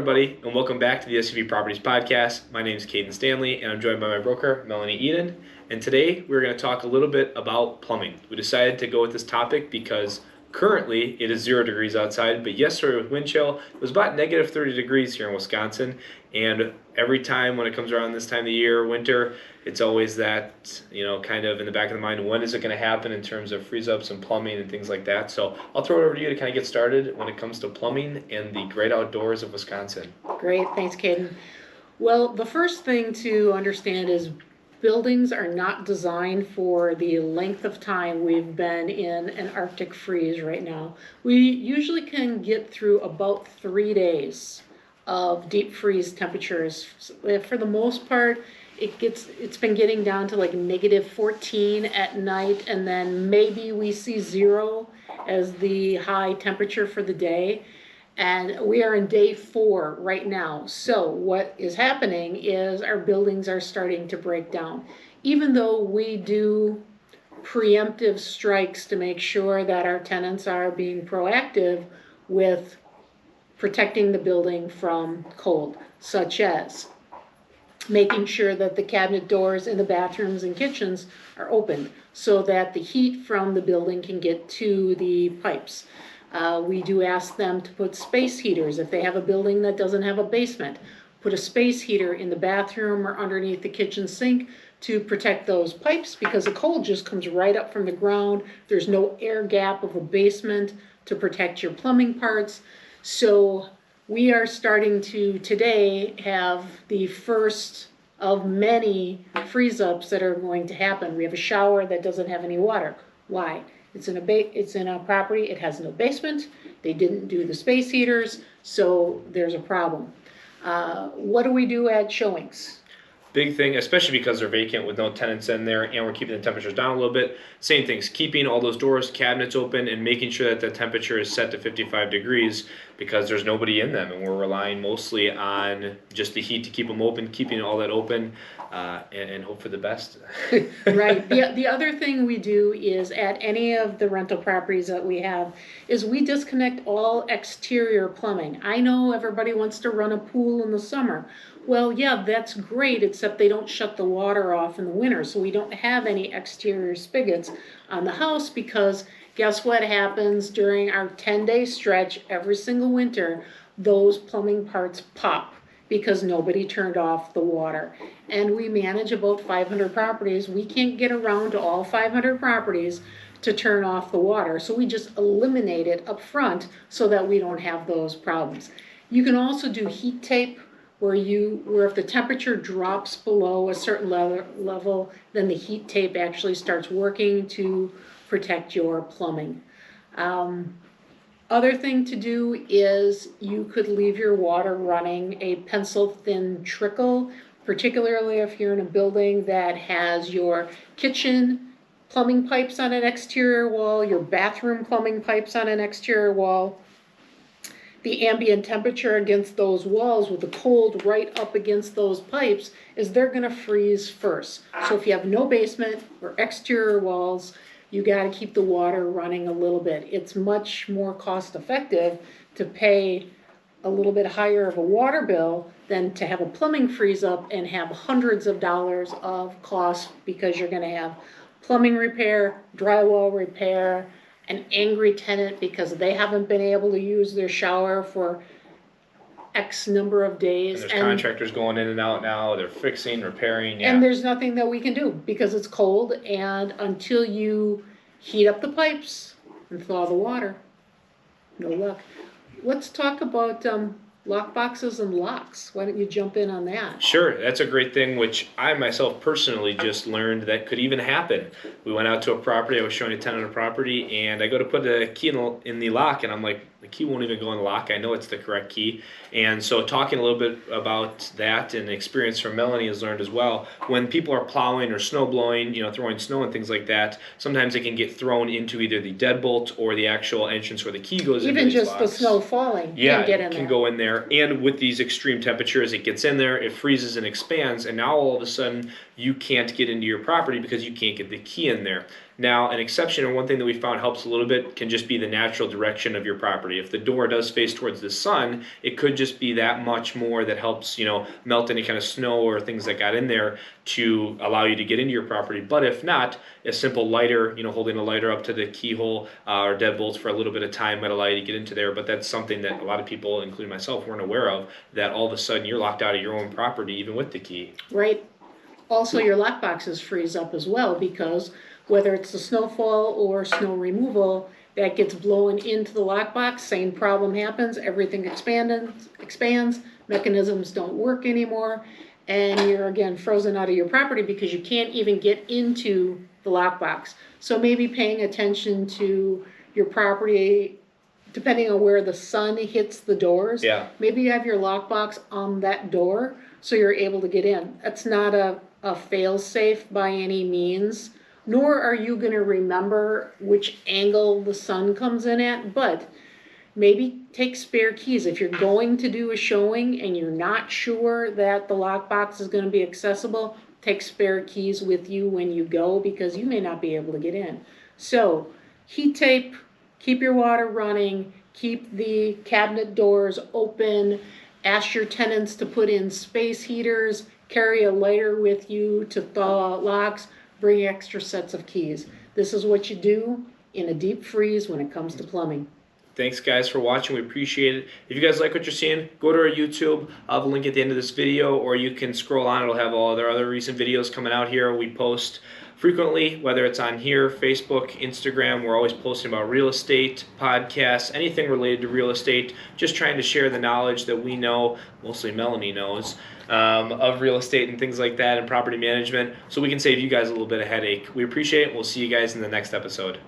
everybody, and welcome back to the SUV Properties Podcast. My name is Caden Stanley, and I'm joined by my broker, Melanie Eden. And today, we're going to talk a little bit about plumbing. We decided to go with this topic because currently it is 0 degrees outside, but yesterday with wind chill, it was about negative 30 degrees here in Wisconsin. And every time when it comes around this time of the year, winter, it's always that, kind of in the back of the mind, when is it going to happen in terms of freeze-ups and plumbing and things like that. So I'll throw it over to you to kind of get started when it comes to plumbing and the great outdoors of Wisconsin. Great, thanks, Caden. Well, the first thing to understand is buildings are not designed for the length of time we've been in an Arctic freeze right now. We usually can get through about 3 days of deep freeze temperatures. For the most part, it's been getting down to like negative 14 at night, and then maybe we see 0 as the high temperature for the day. And we are in day 4 right now. So what is happening is our buildings are starting to break down. Even though we do preemptive strikes to make sure that our tenants are being proactive with protecting the building from cold, such as making sure that the cabinet doors in the bathrooms and kitchens are open so that the heat from the building can get to the pipes. We do ask them to put space heaters. If they have a building that doesn't have a basement, put a space heater in the bathroom or underneath the kitchen sink to protect those pipes, because the cold just comes right up from the ground. There's no air gap of a basement to protect your plumbing parts. So we are starting to today have the first of many freeze-ups that are going to happen. We have a shower that doesn't have any water. Why? It's in a property, it has no basement, they didn't do the space heaters, so there's a problem. What do we do at showings? Big thing, especially because they're vacant with no tenants in there and we're keeping the temperatures down a little bit. Same things, keeping all those doors, cabinets open, and making sure that the temperature is set to 55 degrees because there's nobody in them, and we're relying mostly on just the heat to keep them open, keeping all that open, and hope for the best. Right. The other thing we do is at any of the rental properties that we have is we disconnect all exterior plumbing. I know everybody wants to run a pool in the summer. Well, yeah, that's great, except they don't shut the water off in the winter, so we don't have any exterior spigots on the house, because guess what happens during our 10-day stretch every single winter? Those plumbing parts pop because nobody turned off the water. And we manage about 500 properties. We can't get around to all 500 properties to turn off the water, so we just eliminate it up front so that we don't have those problems. You can also do heat tape, where if the temperature drops below a certain level, then the heat tape actually starts working to protect your plumbing. Other thing to do is you could leave your water running a pencil thin trickle, particularly if you're in a building that has your kitchen plumbing pipes on an exterior wall, your bathroom plumbing pipes on an exterior wall. The ambient temperature against those walls with the cold right up against those pipes is they're going to freeze first. So if you have no basement or exterior walls, you got to keep the water running a little bit. It's much more cost effective to pay a little bit higher of a water bill than to have a plumbing freeze up and have hundreds of dollars of cost, because you're going to have plumbing repair, drywall repair, an angry tenant because they haven't been able to use their shower for X number of days. And there's contractors going in and out now, they're fixing, repairing. Yeah. And there's nothing that we can do because it's cold, and until you heat up the pipes and thaw the water, no luck. Let's talk about lock boxes and locks. Why don't you jump in on that? Sure, that's a great thing, which I myself personally just learned that could even happen. We went out to a property, I was showing a tenant a property, and I go to put the key in the lock, and I'm like, the key won't even go in the lock. I know it's the correct key. And so talking a little bit about that, and experience from Melanie has learned as well, when people are plowing or snow blowing, throwing snow and things like that, sometimes it can get thrown into either the deadbolt or the actual entrance where the key goes in. Even just the snow falling can get in there. Can go in there. And with these extreme temperatures, it gets in there, it freezes and expands, and now all of a sudden you can't get into your property because you can't get the key in there. Now, an exception, and one thing that we found helps a little bit, can just be the natural direction of your property. If the door does face towards the sun, it could just be that much more that helps, melt any kind of snow or things that got in there to allow you to get into your property. But if not, a simple lighter, holding a lighter up to the keyhole or deadbolts for a little bit of time might allow you to get into there. But that's something that a lot of people, including myself, weren't aware of, that all of a sudden you're locked out of your own property even with the key. Right. Also, your lock boxes freeze up as well, because whether it's the snowfall or snow removal, that gets blown into the lockbox, same problem happens, everything expands, mechanisms don't work anymore, and you're again frozen out of your property because you can't even get into the lockbox. So maybe paying attention to your property, depending on where the sun hits the doors. Yeah. Maybe you have your lockbox on that door so you're able to get in. That's not a fail-safe by any means, nor are you going to remember which angle the sun comes in at, but maybe take spare keys. If you're going to do a showing and you're not sure that the lockbox is going to be accessible, take spare keys with you when you go, because you may not be able to get in. So, heat tape, keep your water running, keep the cabinet doors open, ask your tenants to put in space heaters, carry a lighter with you to thaw locks, bring extra sets of keys. This is what you do in a deep freeze when it comes to plumbing. Thanks, guys, for watching. We appreciate it. If you guys like what you're seeing, go to our YouTube. I'll have a link at the end of this video, or you can scroll on. It'll have all of our other recent videos coming out here. We post frequently, whether it's on here, Facebook, Instagram. We're always posting about real estate, podcasts, anything related to real estate, just trying to share the knowledge that we know, mostly Melanie knows, of real estate and things like that and property management, so we can save you guys a little bit of headache. We appreciate it. We'll see you guys in the next episode.